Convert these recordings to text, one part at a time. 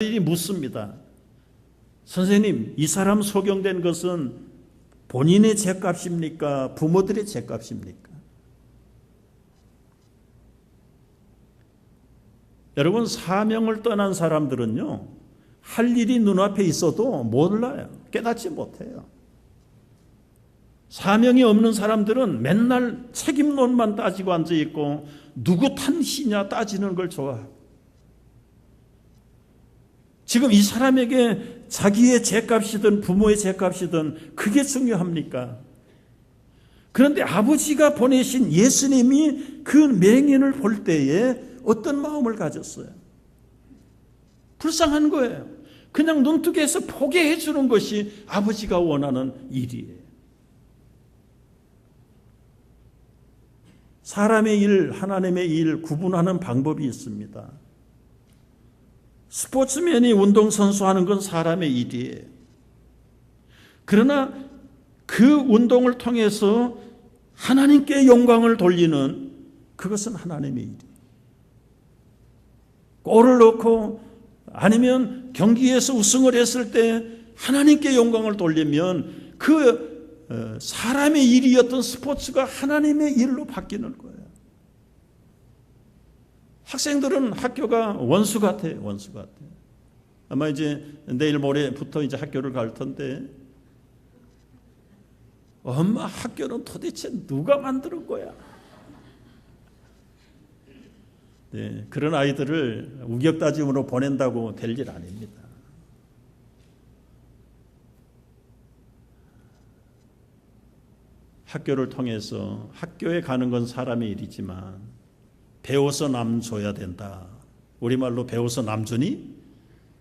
일이 묻습니다. 선생님, 이 사람 소경된 것은 본인의 죗값입니까? 부모들의 죗값입니까? 여러분, 사명을 떠난 사람들은요, 할 일이 눈앞에 있어도 몰라요. 깨닫지 못해요. 사명이 없는 사람들은 맨날 책임론만 따지고 앉아있고 누구 탓이냐 따지는 걸 좋아하고, 지금 이 사람에게 자기의 죗값이든 부모의 죗값이든 그게 중요합니까? 그런데 아버지가 보내신 예수님이 그 맹인을 볼 때에 어떤 마음을 가졌어요? 불쌍한 거예요. 그냥 눈뜨개에서 포기해 주는 것이 아버지가 원하는 일이에요. 사람의 일, 하나님의 일 구분하는 방법이 있습니다. 스포츠맨이 운동선수 하는 건 사람의 일이에요. 그러나 그 운동을 통해서 하나님께 영광을 돌리는 그것은 하나님의 일이에요. 골을 넣고 아니면 경기에서 우승을 했을 때 하나님께 영광을 돌리면 그 사람의 일이었던 스포츠가 하나님의 일로 바뀌는 거예요. 학생들은 학교가 원수 같아요. 원수 같아요. 아마 이제 내일 모레부터 이제 학교를 갈 텐데, 엄마, 학교는 도대체 누가 만드는 거야? 네, 그런 아이들을 우격다짐으로 보낸다고 될 일 아닙니다. 학교를 통해서, 학교에 가는 건 사람의 일이지만 배워서 남 줘야 된다. 우리말로 배워서 남 주니?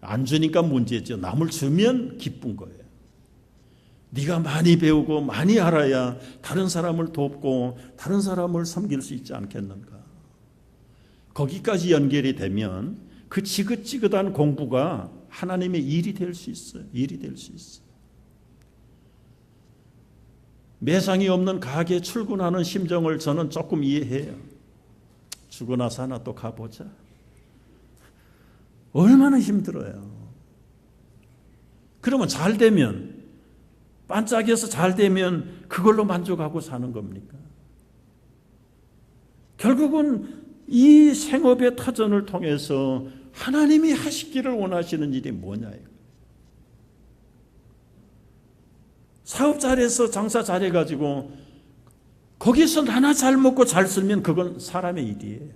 안 주니까 문제죠. 남을 주면 기쁜 거예요. 네가 많이 배우고 많이 알아야 다른 사람을 돕고 다른 사람을 섬길 수 있지 않겠는가. 거기까지 연결이 되면 그 지긋지긋한 공부가 하나님의 일이 될 수 있어요. 일이 될 수 있어요. 매상이 없는 가게에 출근하는 심정을 저는 조금 이해해요. 주고 나서 하나 또 가보자. 얼마나 힘들어요. 그러면 잘 되면, 반짝여서 잘 되면 그걸로 만족하고 사는 겁니까? 결국은 이 생업의 터전을 통해서 하나님이 하시기를 원하시는 일이 뭐냐. 사업 잘해서 장사 잘해가지고 거기서 하나 잘 먹고 잘 살면 그건 사람의 일이에요.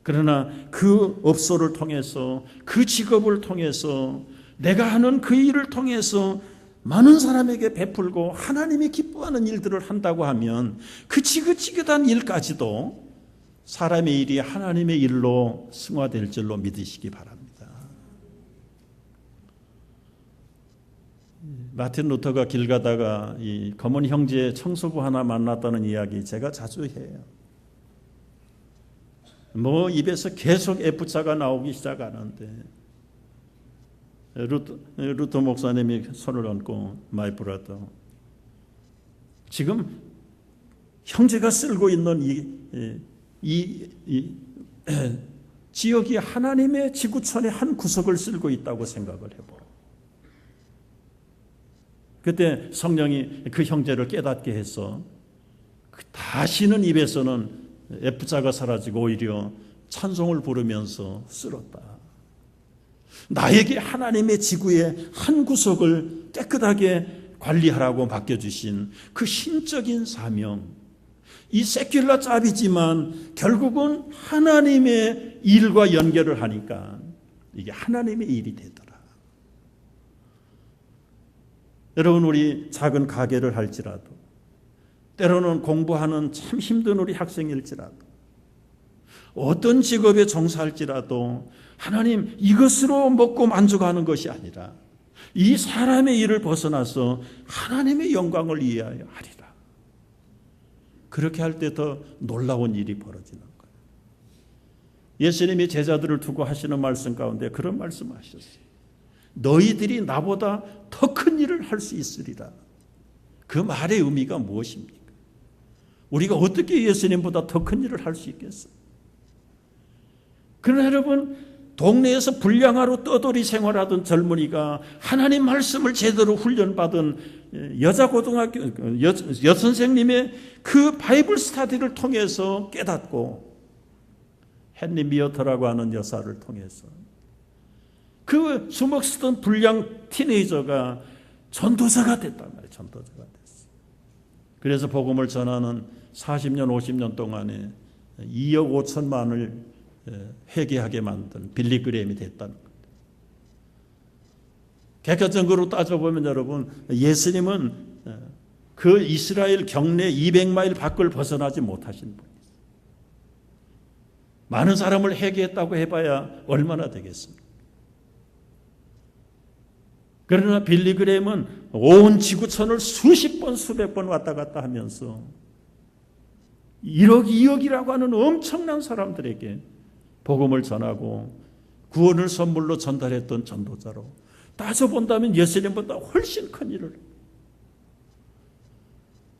그러나 그 업소를 통해서, 그 직업을 통해서, 내가 하는 그 일을 통해서 많은 사람에게 베풀고 하나님이 기뻐하는 일들을 한다고 하면 그 지긋지긋한 일까지도 사람의 일이 하나님의 일로 승화될 줄로 믿으시기 바랍니다. 마틴 루터가 길 가다가 이 검은 형제 청소부 하나 만났다는 이야기 제가 자주 해요. 뭐 입에서 계속 F자가 나오기 시작하는데 루터 목사님이 손을 얹고 마이 브라더, 지금 형제가 쓸고 있는 이 지역이 하나님의 지구촌의 한 구석을 쓸고 있다고 생각을 해보라. 그때 성령이 그 형제를 깨닫게 해서 다시는 입에서는 F자가 사라지고 오히려 찬송을 부르면서 쓸었다. 나에게 하나님의 지구의 한 구석을 깨끗하게 관리하라고 맡겨주신 그 신적인 사명, 이 세큘러 짭이지만 결국은 하나님의 일과 연결을 하니까 이게 하나님의 일이 되더라. 여러분, 우리 작은 가게를 할지라도, 때로는 공부하는 참 힘든 우리 학생일지라도, 어떤 직업에 종사할지라도 하나님, 이것으로 먹고 만족하는 것이 아니라 이 사람의 일을 벗어나서 하나님의 영광을 위하여 하리라. 그렇게 할 때 더 놀라운 일이 벌어지는 거예요. 예수님이 제자들을 두고 하시는 말씀 가운데 그런 말씀하셨어요. 너희들이 나보다 더 큰 일을 할 수 있으리라. 그 말의 의미가 무엇입니까? 우리가 어떻게 예수님보다 더 큰 일을 할 수 있겠어요? 그러나 여러분, 동네에서 불량하러 떠돌이 생활하던 젊은이가 하나님 말씀을 제대로 훈련받은 여자 고등학교 여선생님의 그 바이블 스터디를 통해서 깨닫고 헨리 미어터라고 하는 여사를 통해서 그 주먹 쓰던 불량 티네이저가 전도자가 됐단 말이에요. 전도자가 됐어요. 그래서 복음을 전하는 40년 50년 동안에 2억 5천만을 회개하게 만든 빌리 그레임이 됐다는 겁니다. 객관적으로 따져보면 여러분, 예수님은 그 이스라엘 경내 200마일 밖을 벗어나지 못하신 분이에요. 많은 사람을 회개했다고 해봐야 얼마나 되겠습니까? 그러나 빌리 그레임은 온 지구촌을 수십 번 수백 번 왔다 갔다 하면서 1억 2억이라고 하는 엄청난 사람들에게 복음을 전하고 구원을 선물로 전달했던 전도자로 따져본다면 예수님보다 훨씬 큰 일을.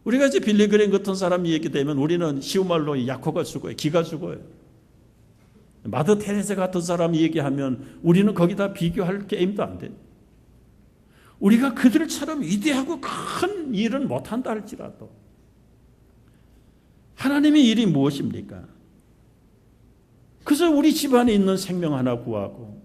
우리가 이제 빌리 그레임 같은 사람이 얘기되면 우리는 쉬운 말로 약호가 죽어요. 기가 죽어요. 마더 테레사 같은 사람이 얘기하면 우리는 거기다 비교할 게임도 안 돼요. 우리가 그들처럼 위대하고 큰 일은 못한다 할지라도 하나님의 일이 무엇입니까? 그래서 우리 집안에 있는 생명 하나 구하고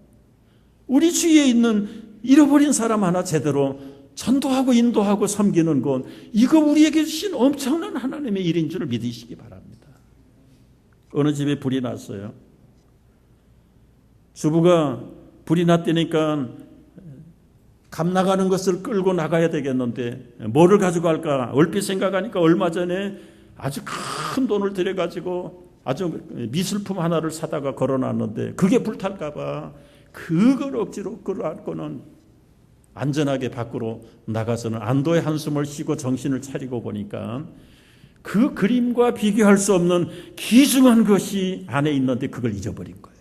우리 주위에 있는 잃어버린 사람 하나 제대로 전도하고 인도하고 섬기는 것, 이거 우리에게 주신 엄청난 하나님의 일인 줄 믿으시기 바랍니다. 어느 집에 불이 났어요. 주부가 불이 났다니까 감 나가는 것을 끌고 나가야 되겠는데 뭐를 가지고 갈까? 얼핏 생각하니까 얼마 전에 아주 큰 돈을 들여가지고 아주 미술품 하나를 사다가 걸어놨는데 그게 불탈까 봐 그걸 억지로 끌어안고는 안전하게 밖으로 나가서는 안도의 한숨을 쉬고 정신을 차리고 보니까 그 그림과 비교할 수 없는 귀중한 것이 안에 있는데 그걸 잊어버린 거예요.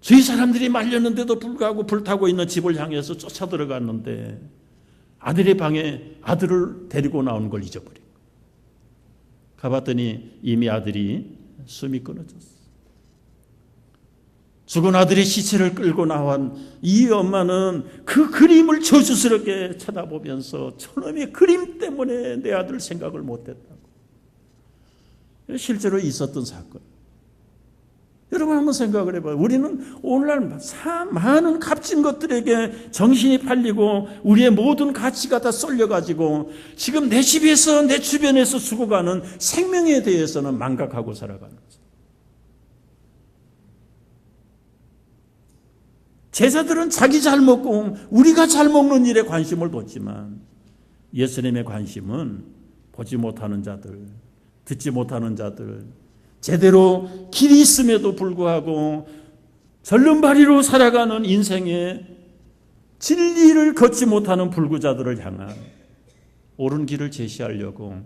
주위 사람들이 말렸는데도 불구하고 불타고 있는 집을 향해서 쫓아 들어갔는데 아들의 방에 아들을 데리고 나온 걸 잊어버린 거예요. 가봤더니 이미 아들이 숨이 끊어졌어요. 죽은 아들의 시체를 끌고 나온 이 엄마는 그 그림을 저주스럽게 쳐다보면서 저놈의 그림 때문에 내 아들 생각을 못했다고. 실제로 있었던 사건. 여러분 한번 생각을 해봐요. 우리는 오늘날 많은 값진 것들에게 정신이 팔리고 우리의 모든 가치가 다 쏠려가지고 지금 내 집에서 내 주변에서 죽어가는 생명에 대해서는 망각하고 살아가는 거죠. 제자들은 자기 잘 먹고 우리가 잘 먹는 일에 관심을 뒀지만 예수님의 관심은 보지 못하는 자들, 듣지 못하는 자들, 제대로 길이 있음에도 불구하고 절름발이로 살아가는 인생의 진리를 걷지 못하는 불구자들을 향한 옳은 길을 제시하려고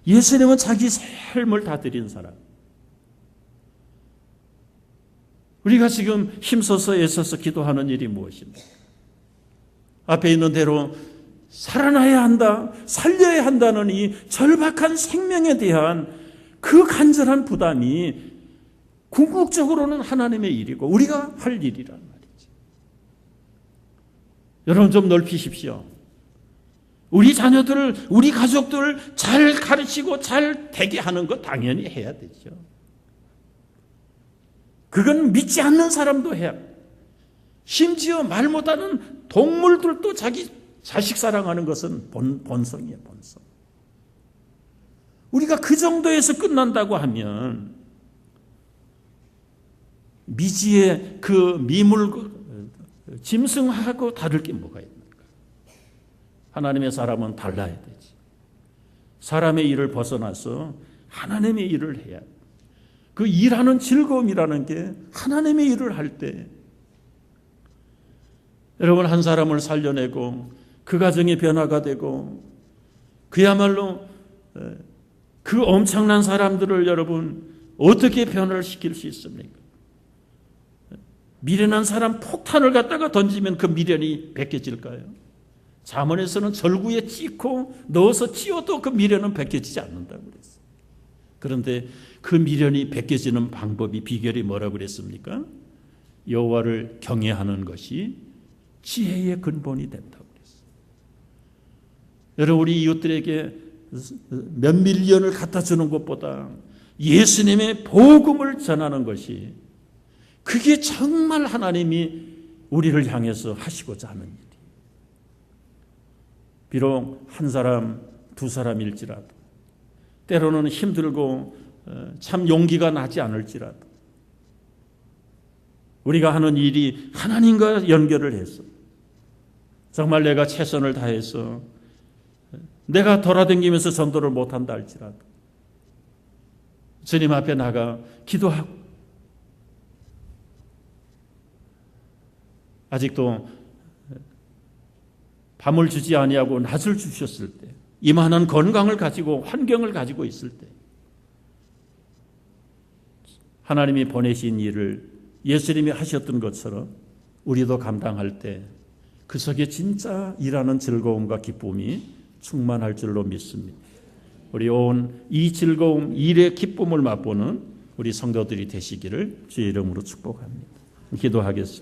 예수님은 자기 삶을 다 드린 사람. 우리가 지금 힘써서 애써서 기도하는 일이 무엇입니까? 앞에 있는 대로 살아나야 한다, 살려야 한다는 이 절박한 생명에 대한 그 간절한 부담이 궁극적으로는 하나님의 일이고 우리가 할 일이란 말이죠. 여러분 좀 넓히십시오. 우리 자녀들을, 우리 가족들을 잘 가르치고 잘 되게 하는 것 당연히 해야 되죠. 그건 믿지 않는 사람도 해야 합니다. 심지어 말 못하는 동물들도 자기 자식 사랑하는 것은 본성이에요, 본성. 우리가 그 정도에서 끝난다고 하면 미지의 그 미물, 짐승하고 다를 게 뭐가 있는가? 하나님의 사람은 달라야 되지. 사람의 일을 벗어나서 하나님의 일을 해야 돼. 그 일하는 즐거움이라는 게 하나님의 일을 할 때 여러분 한 사람을 살려내고 그 가정이 변화가 되고 그야말로 그 엄청난 사람들을 여러분 어떻게 변화를 시킬 수 있습니까? 미련한 사람 폭탄을 갖다가 던지면 그 미련이 벗겨질까요? 잠언에서는 절구에 찢고 넣어서 찧어도 그 미련은 벗겨지지 않는다고 그랬어요. 그런데 그 미련이 벗겨지는 방법이, 비결이 뭐라고 그랬습니까? 여호와를 경외하는 것이 지혜의 근본이 된다고 그랬어요. 여러분, 우리 이웃들에게 몇 밀리언을 갖다 주는 것보다 예수님의 복음을 전하는 것이, 그게 정말 하나님이 우리를 향해서 하시고자 하는 일이. 비록 한 사람, 두 사람일지라도, 때로는 힘들고 참 용기가 나지 않을지라도, 우리가 하는 일이 하나님과 연결을 해서 정말 내가 최선을 다해서 내가 돌아다니면서 전도를 못한다 할지라도 주님 앞에 나가 기도하고, 아직도 밤을 주지 아니하고 낮을 주셨을 때, 이만한 건강을 가지고 환경을 가지고 있을 때 하나님이 보내신 일을 예수님이 하셨던 것처럼 우리도 감당할 때 그 속에 진짜 일하는 즐거움과 기쁨이 충만할 줄로 믿습니다. 우리 온 이 즐거움, 일의 기쁨을 맛보는 우리 성도들이 되시기를 주의 이름으로 축복합니다. 기도하겠습니다.